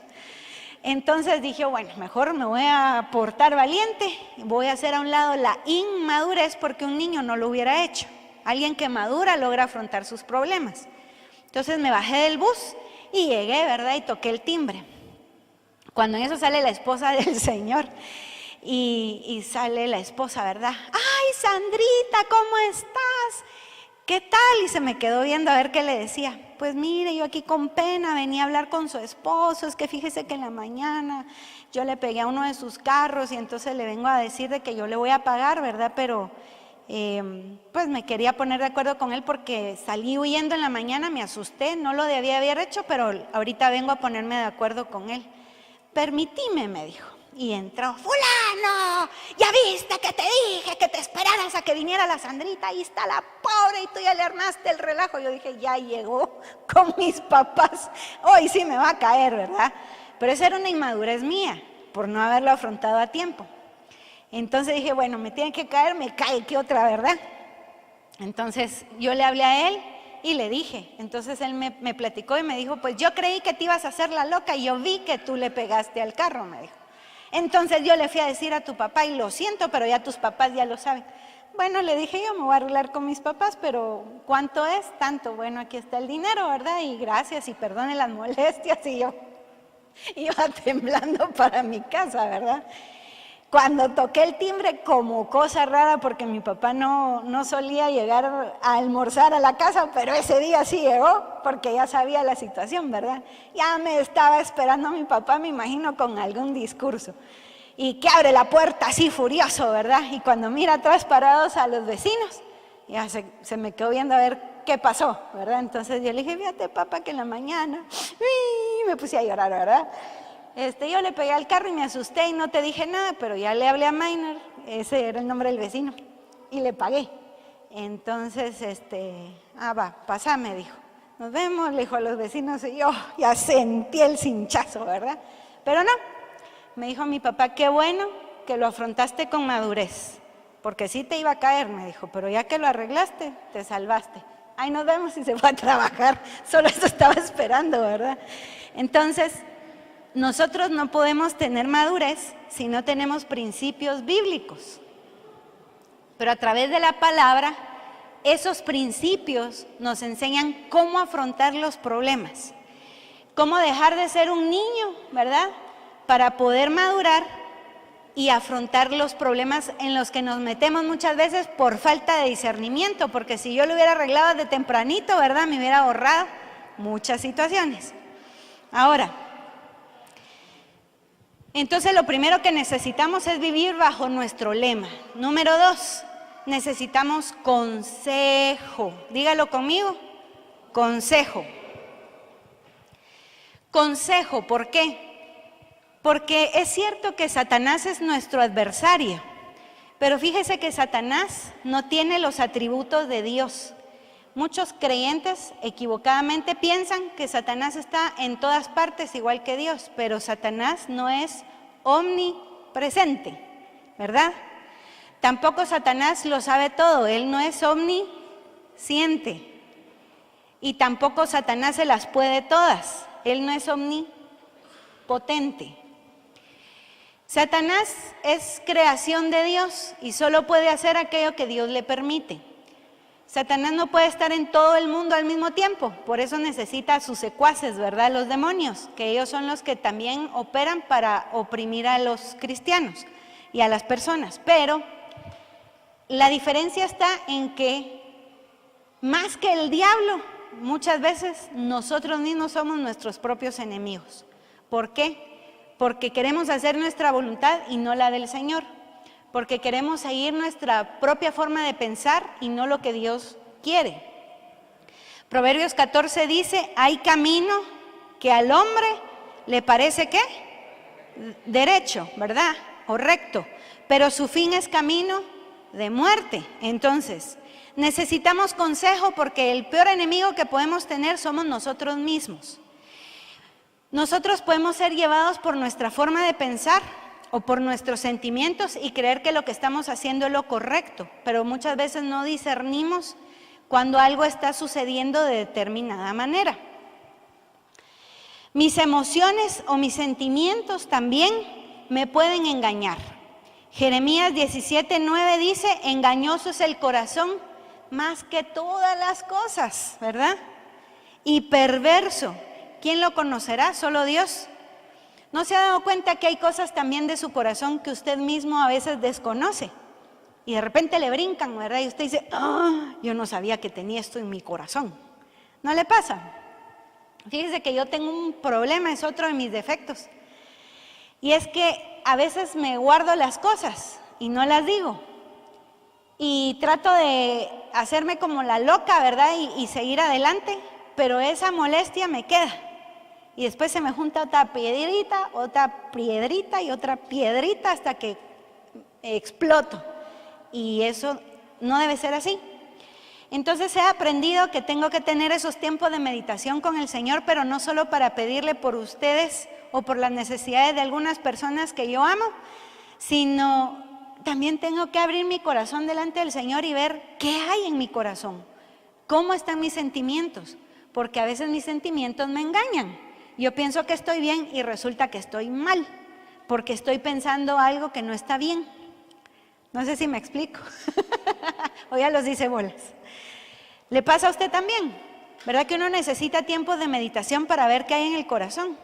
Entonces dije, bueno, mejor me voy a portar valiente, voy a hacer a un lado la inmadurez porque un niño no lo hubiera hecho. Alguien que madura logra afrontar sus problemas. Entonces me bajé del bus y llegué, ¿verdad? Y toqué el timbre. Cuando en eso sale la esposa del Señor y sale la esposa, ¿verdad? ¡Ay, Sandrita, ¿cómo estás? ¿qué tal? Y se me quedó viendo a ver qué le decía. Pues mire, yo aquí con pena venía a hablar con su esposo, es que fíjese que en la mañana yo le pegué a uno de sus carros y entonces le vengo a decir de que yo le voy a pagar, ¿verdad? Pero pues me quería poner de acuerdo con él porque salí huyendo en la mañana, me asusté, no lo debía haber hecho, pero ahorita vengo a ponerme de acuerdo con él. Permitime, me dijo. Y entró, fulano, ya viste que te dije que te esperaras a que viniera la Sandrita, ahí está la pobre y tú ya le armaste el relajo. Yo dije, ya llegó con mis papás, hoy sí me va a caer, ¿verdad? Pero esa era una inmadurez mía, por no haberlo afrontado a tiempo. Entonces dije, bueno, me tiene que caer, me cae, ¿qué otra, verdad? Entonces yo le hablé a él y le dije, entonces él me platicó y me dijo, pues yo creí que te ibas a hacer la loca y yo vi que tú le pegaste al carro, me dijo. Entonces yo le fui a decir a tu papá y lo siento, pero ya tus papás ya lo saben. Bueno, le dije yo, me voy a arreglar con mis papás, pero ¿cuánto es? Tanto. Bueno, aquí está el dinero, ¿verdad? Y gracias y perdone las molestias. Y yo iba temblando para mi casa, ¿verdad? Cuando toqué el timbre, como cosa rara, porque mi papá no solía llegar a almorzar a la casa, pero ese día sí llegó, porque ya sabía la situación, ¿verdad? Ya me estaba esperando mi papá, me imagino, con algún discurso. Y que abre la puerta así furioso, ¿verdad? Y cuando mira atrás parados a los vecinos, ya se me quedó viendo a ver qué pasó, ¿verdad? Entonces yo le dije, fíjate, papá, que en la mañana, me puse a llorar, ¿verdad? Yo le pegué al carro y me asusté y no te dije nada, pero ya le hablé a Maynard, ese era el nombre del vecino, y le pagué. Entonces, va, pasá, me dijo. Nos vemos, le dijo a los vecinos, y yo ya sentí el cinchazo, ¿verdad? Pero no, me dijo mi papá, qué bueno que lo afrontaste con madurez, porque sí te iba a caer, me dijo, pero ya que lo arreglaste, te salvaste. Ahí nos vemos y se fue a trabajar, solo eso estaba esperando, ¿verdad? Entonces, nosotros no podemos tener madurez si no tenemos principios bíblicos. Pero a través de la palabra, esos principios nos enseñan cómo afrontar los problemas. Cómo dejar de ser un niño, ¿verdad? Para poder madurar y afrontar los problemas en los que nos metemos muchas veces por falta de discernimiento. Porque si yo lo hubiera arreglado de tempranito, ¿verdad? Me hubiera ahorrado muchas situaciones. Ahora, entonces lo primero que necesitamos es vivir bajo nuestro lema. Número 2, necesitamos consejo. Dígalo conmigo, consejo. Consejo, ¿por qué? Porque es cierto que Satanás es nuestro adversario, pero fíjese que Satanás no tiene los atributos de Dios. Muchos creyentes equivocadamente piensan que Satanás está en todas partes igual que Dios, pero Satanás no es omnipresente, ¿verdad? Tampoco Satanás lo sabe todo, él no es omnisciente. Y tampoco Satanás se las puede todas, él no es omnipotente. Satanás es creación de Dios y solo puede hacer aquello que Dios le permite. Satanás no puede estar en todo el mundo al mismo tiempo, por eso necesita a sus secuaces, ¿verdad? Los demonios, que ellos son los que también operan para oprimir a los cristianos y a las personas. Pero la diferencia está en que más que el diablo, muchas veces nosotros mismos somos nuestros propios enemigos. ¿Por qué? Porque queremos hacer nuestra voluntad y no la del Señor. Porque queremos seguir nuestra propia forma de pensar y no lo que Dios quiere. Proverbios 14 dice, hay camino que al hombre le parece ¿qué? Derecho, ¿verdad? O recto, pero su fin es camino de muerte. Entonces, necesitamos consejo porque el peor enemigo que podemos tener somos nosotros mismos. Nosotros podemos ser llevados por nuestra forma de pensar o por nuestros sentimientos y creer que lo que estamos haciendo es lo correcto, pero muchas veces no discernimos cuando algo está sucediendo de determinada manera. Mis emociones o mis sentimientos también me pueden engañar. Jeremías 17:9 dice, engañoso es el corazón más que todas las cosas, ¿verdad? Y perverso, ¿quién lo conocerá? Solo Dios. ¿No se ha dado cuenta que hay cosas también de su corazón que usted mismo a veces desconoce? y de repente le brincan, ¿verdad? Y usted dice, ¡ah! Yo no sabía que tenía esto en mi corazón. ¿No le pasa? Fíjese que yo tengo un problema, es otro de mis defectos. Y es que a veces me guardo las cosas y no las digo. Y trato de hacerme como la loca, ¿verdad? Y seguir adelante, pero esa molestia me queda. Y después se me junta otra piedrita y otra piedrita hasta que exploto. Y eso no debe ser así. Entonces he aprendido que tengo que tener esos tiempos de meditación con el Señor, pero no solo para pedirle por ustedes o por las necesidades de algunas personas que yo amo, sino también tengo que abrir mi corazón delante del Señor y ver qué hay en mi corazón, cómo están mis sentimientos, porque a veces mis sentimientos me engañan. Yo pienso que estoy bien y resulta que estoy mal, porque estoy pensando algo que no está bien. No sé si me explico. O ya los hice bolas. ¿Le pasa a usted también? ¿Verdad que uno necesita tiempos de meditación para ver qué hay en el corazón?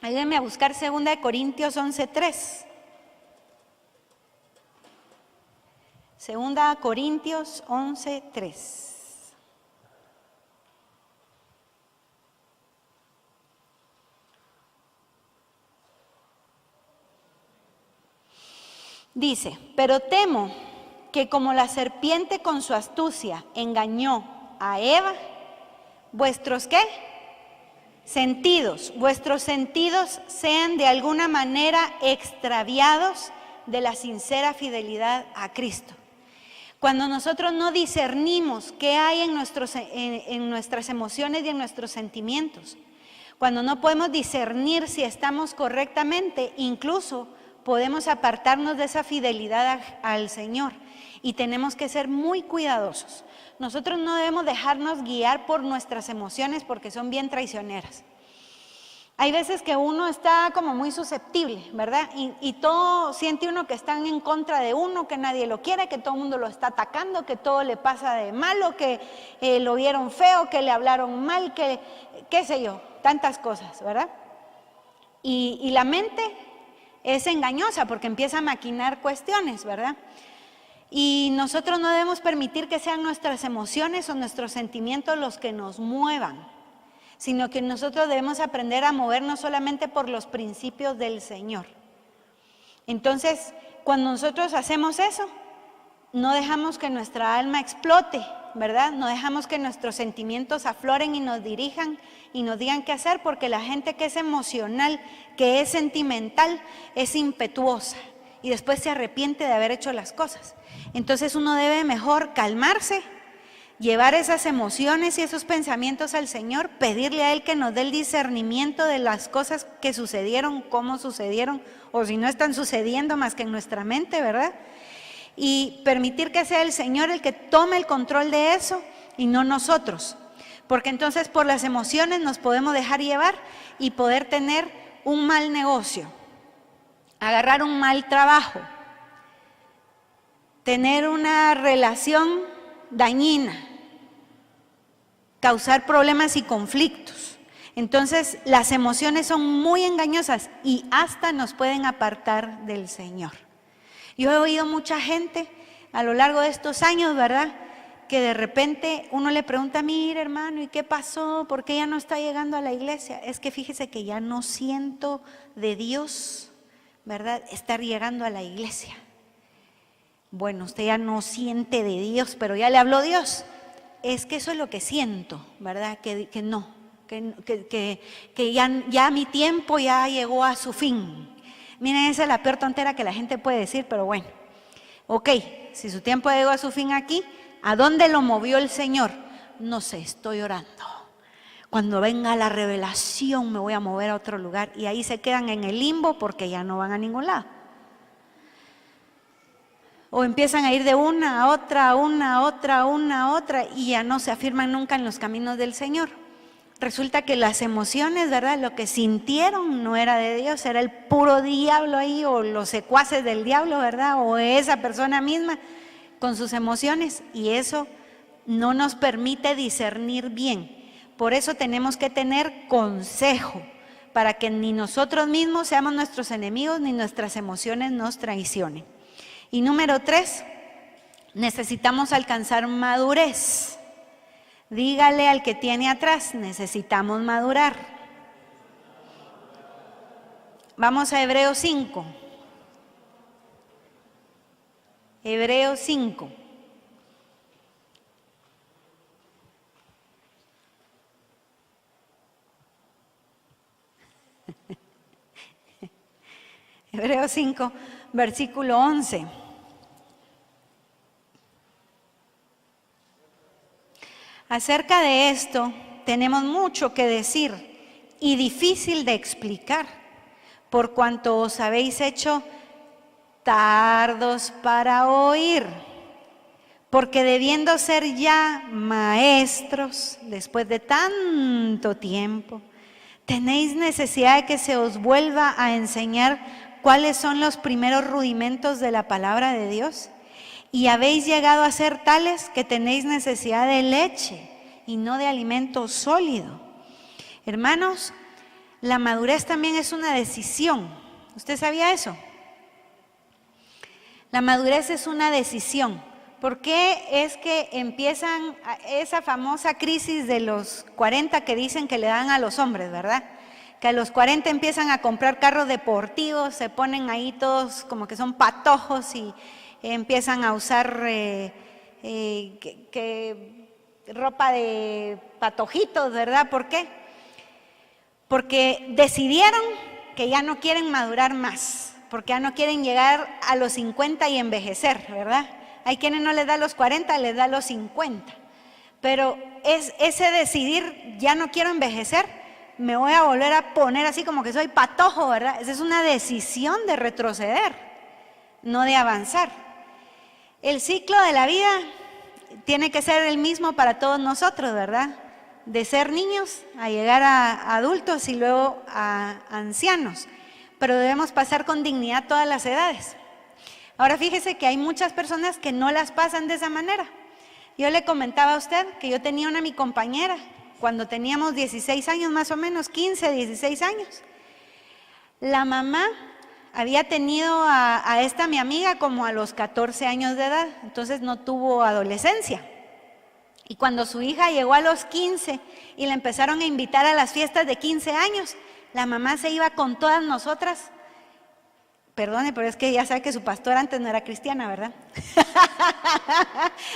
Ayúdenme a buscar 2 Corintios 11:3. 2 Corintios 11:3. Dice, pero temo que como la serpiente con su astucia engañó a Eva, vuestros ¿qué? Vuestros sentidos sean de alguna manera extraviados de la sincera fidelidad a Cristo. Cuando nosotros no discernimos qué hay en nuestras emociones y en nuestros sentimientos, cuando no podemos discernir si estamos correctamente, incluso podemos apartarnos de esa fidelidad al Señor y tenemos que ser muy cuidadosos. Nosotros no debemos dejarnos guiar por nuestras emociones porque son bien traicioneras. Hay veces que uno está como muy susceptible, ¿verdad? Y todo siente uno que están en contra de uno, que nadie lo quiere, que todo el mundo lo está atacando, que todo le pasa de malo, que lo vieron feo, que le hablaron mal, que qué sé yo, tantas cosas, ¿verdad? Y la mente es engañosa porque empieza a maquinar cuestiones, ¿verdad? Y nosotros no debemos permitir que sean nuestras emociones o nuestros sentimientos los que nos muevan, sino que nosotros debemos aprender a movernos solamente por los principios del Señor. Entonces, cuando nosotros hacemos eso, no dejamos que nuestra alma explote, ¿verdad? No dejamos que nuestros sentimientos afloren y nos dirijan y nos digan qué hacer, porque la gente que es emocional, que es sentimental, es impetuosa y después se arrepiente de haber hecho las cosas. Entonces uno debe mejor calmarse, llevar esas emociones y esos pensamientos al Señor, pedirle a Él que nos dé el discernimiento de las cosas que sucedieron, cómo sucedieron, o si no están sucediendo más que en nuestra mente, ¿verdad? Y permitir que sea el Señor el que tome el control de eso y no nosotros, porque entonces por las emociones nos podemos dejar llevar y poder tener un mal negocio, agarrar un mal trabajo, tener una relación dañina, causar problemas y conflictos. Entonces las emociones son muy engañosas y hasta nos pueden apartar del Señor. Yo he oído mucha gente a lo largo de estos años, ¿verdad?, que de repente uno le pregunta, mire hermano, ¿y qué pasó? ¿Por qué ya no está llegando a la iglesia? Es que fíjese que ya no siento de Dios, ¿verdad?, estar llegando a la iglesia. Bueno, usted ya no siente de Dios, pero ya le habló Dios. Es que eso es lo que siento, ¿verdad? Que ya mi tiempo ya llegó a su fin. Miren, esa es la peor tontera que la gente puede decir, pero bueno. Ok, si su tiempo llegó a su fin aquí, ¿a dónde lo movió el Señor? No sé, estoy orando. Cuando venga la revelación me voy a mover a otro lugar. Y ahí se quedan en el limbo porque ya no van a ningún lado. O empiezan a ir de una a otra, y ya no se afirman nunca en los caminos del Señor. Resulta que las emociones, ¿verdad?, lo que sintieron no era de Dios, era el puro diablo ahí, o los secuaces del diablo, ¿verdad?, o esa persona misma con sus emociones, y eso no nos permite discernir bien. Por eso tenemos que tener consejo, para que ni nosotros mismos seamos nuestros enemigos, ni nuestras emociones nos traicionen. Y número 3, necesitamos alcanzar madurez. Dígale al que tiene atrás, necesitamos madurar. Vamos a Hebreos 5. Hebreos 5. Hebreos 5, versículo 11. Acerca de esto tenemos mucho que decir y difícil de explicar, por cuanto os habéis hecho tardos para oír, porque debiendo ser ya maestros después de tanto tiempo, tenéis necesidad de que se os vuelva a enseñar cuáles son los primeros rudimentos de la palabra de Dios. Y habéis llegado a ser tales que tenéis necesidad de leche y no de alimento sólido. Hermanos, la madurez también es una decisión. ¿Usted sabía eso? La madurez es una decisión. ¿Por qué es que empiezan esa famosa crisis de los 40 que dicen que le dan a los hombres, verdad? Que a los 40 empiezan a comprar carros deportivos, se ponen ahí todos como que son patojos y empiezan a usar ropa de patojitos, ¿verdad? ¿Por qué? Porque decidieron que ya no quieren madurar más, porque ya no quieren llegar a los 50 y envejecer, ¿verdad? Hay quienes no les da los 40, les da los 50. Pero es ese decidir, ya no quiero envejecer, me voy a volver a poner así como que soy patojo, ¿verdad? Esa es una decisión de retroceder, no de avanzar. El ciclo de la vida tiene que ser el mismo para todos nosotros, ¿verdad? De ser niños a llegar a adultos y luego a ancianos. Pero debemos pasar con dignidad todas las edades. Ahora fíjese que hay muchas personas que no las pasan de esa manera. Yo le comentaba a usted que yo tenía mi compañera cuando teníamos 16 años más o menos, 15, 16 años. La mamá había tenido a esta mi amiga como a los 14 años de edad, entonces no tuvo adolescencia. Y cuando su hija llegó a los 15 y la empezaron a invitar a las fiestas de 15 años, la mamá se iba con todas nosotras. Perdone, pero es que ya sabe que su pastora antes no era cristiana, ¿verdad?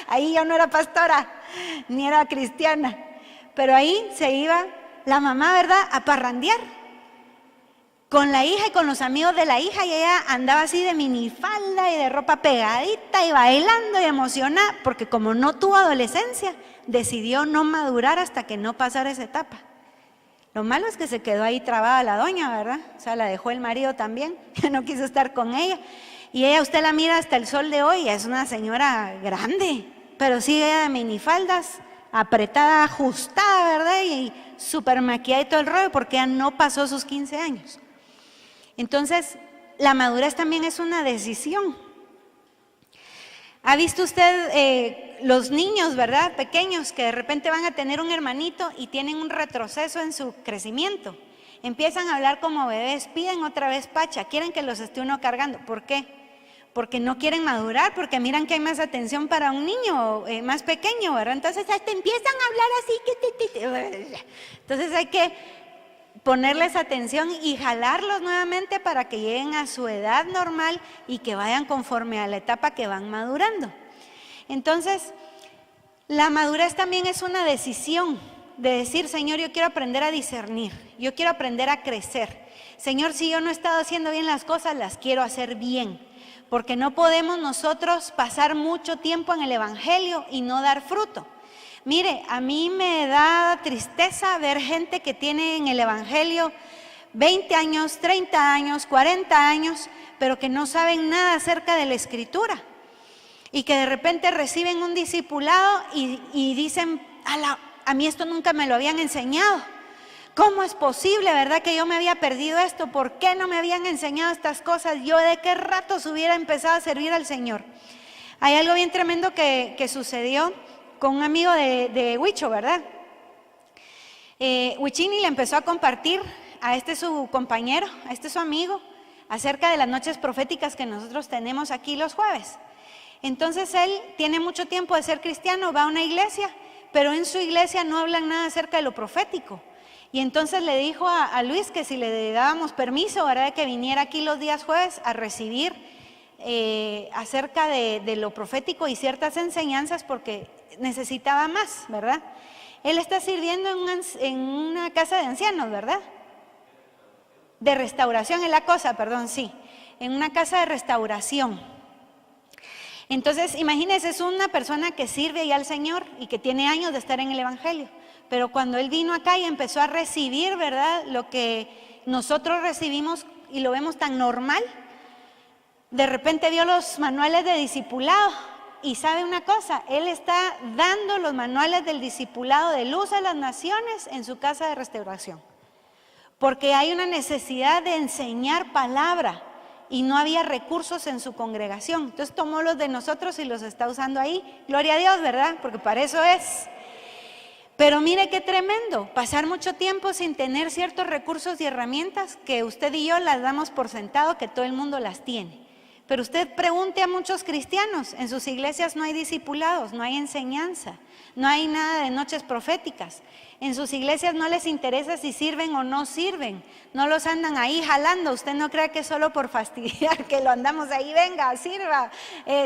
Ahí yo no era pastora, ni era cristiana. Pero ahí se iba la mamá, ¿verdad?, a parrandear con la hija y con los amigos de la hija, y ella andaba así de minifalda y de ropa pegadita y bailando y emocionada, porque como no tuvo adolescencia, decidió no madurar hasta que no pasara esa etapa. Lo malo es que se quedó ahí trabada la doña, ¿verdad? O sea, la dejó el marido también, que no quiso estar con ella. Y ella, usted la mira hasta el sol de hoy, es una señora grande, pero sigue ella de minifaldas, apretada, ajustada, ¿verdad? Y súper maquillada y todo el rollo, porque ella no pasó sus 15 años. Entonces, la madurez también es una decisión. ¿Ha visto usted los niños, verdad, pequeños, que de repente van a tener un hermanito y tienen un retroceso en su crecimiento? Empiezan a hablar como bebés, piden otra vez pacha, quieren que los esté uno cargando. ¿Por qué? Porque no quieren madurar, porque miran que hay más atención para un niño más pequeño, ¿verdad? Entonces te empiezan a hablar así. Entonces hay que ponerles atención y jalarlos nuevamente para que lleguen a su edad normal y que vayan conforme a la etapa que van madurando. Entonces, la madurez también es una decisión de decir, Señor, yo quiero aprender a discernir, yo quiero aprender a crecer. Señor, si yo no he estado haciendo bien las cosas, las quiero hacer bien, porque no podemos nosotros pasar mucho tiempo en el Evangelio y no dar fruto. Mire, a mí me da tristeza ver gente que tiene en el Evangelio 20 años, 30 años, 40 años, pero que no saben nada acerca de la Escritura. Y que de repente reciben un discipulado y dicen, a mí esto nunca me lo habían enseñado. ¿Cómo es posible, verdad, que yo me había perdido esto? ¿Por qué no me habían enseñado estas cosas? Yo de qué ratos hubiera empezado a servir al Señor. Hay algo bien tremendo que sucedió con un amigo de Huicho, ¿verdad? Huichini le empezó a compartir a su compañero, a su amigo, acerca de las noches proféticas que nosotros tenemos aquí los jueves. Entonces él tiene mucho tiempo de ser cristiano, va a una iglesia, pero en su iglesia no hablan nada acerca de lo profético. Y entonces le dijo a Luis que si le dábamos permiso, ¿verdad?, de que viniera aquí los días jueves a recibir acerca de lo profético y ciertas enseñanzas, porque necesitaba más, ¿verdad? Él está sirviendo en una casa de ancianos, ¿verdad? De restauración es la cosa, perdón, sí, en una casa de restauración. Entonces, imagínense, es una persona que sirve ya al Señor y que tiene años de estar en el Evangelio. Pero cuando él vino acá y empezó a recibir, ¿verdad?, lo que nosotros recibimos y lo vemos tan normal, de repente vio los manuales de discipulado. Y sabe una cosa, él está dando los manuales del discipulado de Luz a las Naciones en su casa de restauración. Porque hay una necesidad de enseñar palabra y no había recursos en su congregación. Entonces tomó los de nosotros y los está usando ahí. Gloria a Dios, ¿verdad? Porque para eso es. Pero mire qué tremendo, pasar mucho tiempo sin tener ciertos recursos y herramientas que usted y yo las damos por sentado que todo el mundo las tiene. Pero usted pregunte a muchos cristianos, en sus iglesias no hay discipulados, no hay enseñanza, no hay nada de noches proféticas. En sus iglesias no les interesa si sirven o no sirven, no los andan ahí jalando. Usted no crea que es solo por fastidiar que lo andamos ahí, venga, sirva,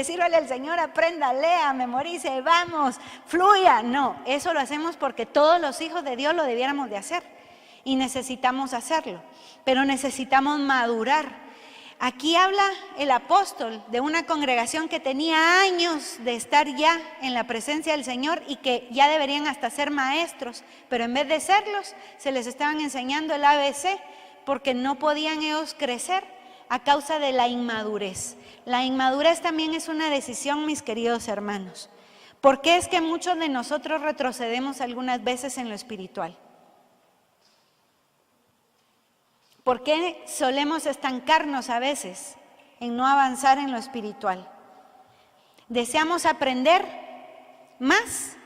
sírvale al Señor, aprenda, lea, memorice, vamos, fluya. No, eso lo hacemos porque todos los hijos de Dios lo debiéramos de hacer y necesitamos hacerlo, pero necesitamos madurar. Aquí habla el apóstol de una congregación que tenía años de estar ya en la presencia del Señor y que ya deberían hasta ser maestros, pero en vez de serlos, se les estaban enseñando el ABC porque no podían ellos crecer a causa de la inmadurez. La inmadurez también es una decisión, mis queridos hermanos. ¿Por qué es que muchos de nosotros retrocedemos algunas veces en lo espiritual? ¿Por qué solemos estancarnos a veces en no avanzar en lo espiritual? ¿Deseamos aprender más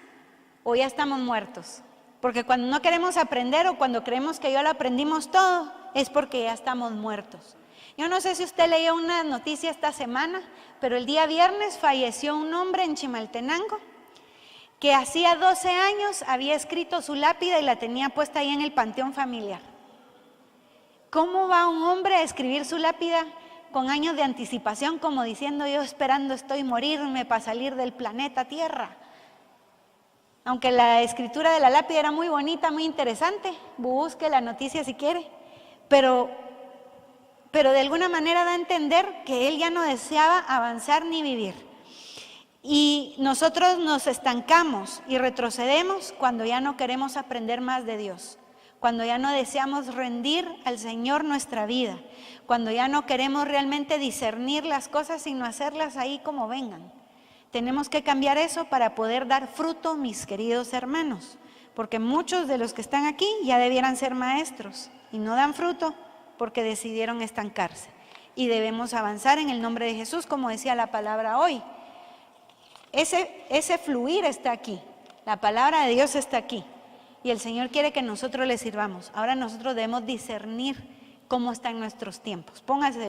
o ya estamos muertos? Porque cuando no queremos aprender o cuando creemos que ya lo aprendimos todo, es porque ya estamos muertos. Yo no sé si usted leyó una noticia esta semana, pero el día viernes falleció un hombre en Chimaltenango que hacía 12 años había escrito su lápida y la tenía puesta ahí en el panteón familiar. ¿Cómo va un hombre a escribir su lápida con años de anticipación, como diciendo yo esperando estoy morirme para salir del planeta Tierra? Aunque la escritura de la lápida era muy bonita, muy interesante, busque la noticia si quiere, pero de alguna manera da a entender que él ya no deseaba avanzar ni vivir. Y nosotros nos estancamos y retrocedemos cuando ya no queremos aprender más de Dios. Cuando ya no deseamos rendir al Señor nuestra vida, cuando ya no queremos realmente discernir las cosas sino hacerlas ahí como vengan. Tenemos que cambiar eso para poder dar fruto, mis queridos hermanos, porque muchos de los que están aquí ya debieran ser maestros y no dan fruto porque decidieron estancarse. Y debemos avanzar en el nombre de Jesús, como decía la palabra hoy. Ese fluir está aquí, la palabra de Dios está aquí. Y el Señor quiere que nosotros le sirvamos. Ahora nosotros debemos discernir cómo están nuestros tiempos. Póngase.